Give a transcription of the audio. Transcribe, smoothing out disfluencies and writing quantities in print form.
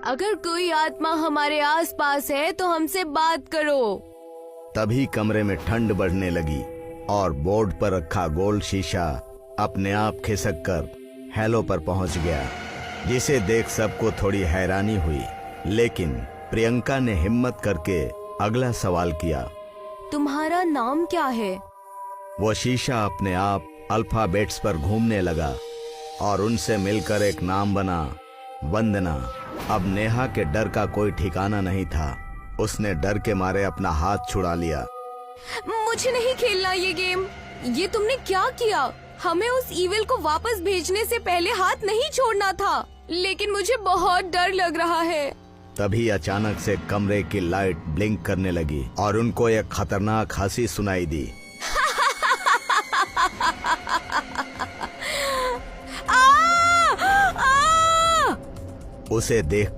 अगर कोई आत्मा हमारे आसपास है तो हमसे बात करो। तभी कमरे में ठंड बढ़ने लगी और बोर्ड पर रखा गोल शीशा अपने आप खिसक कर हेलो पर पहुंच गया, जिसे देख सबको थोड़ी हैरानी हुई। लेकिन प्रियंका ने हिम्मत करके अगला सवाल किया, तुम्हारा नाम क्या है? वो शीशा अपने आप अल्फाबेट्स पर घूमने लगा और उनसे मिलकर एक नाम बना, वंदना। अब नेहा के डर का कोई ठिकाना नहीं था। उसने डर के मारे अपना हाथ छुड़ा लिया। मुझे नहीं खेलना ये गेम। ये तुमने क्या किया? हमें उस ईविल को वापस भेजने से पहले हाथ नहीं छोड़ना था। लेकिन मुझे बहुत डर लग रहा है। तभी अचानक से कमरे की लाइट ब्लिंक करने लगी और उनको एक खतरनाक हंसी सुनाई दी। उसे देखकर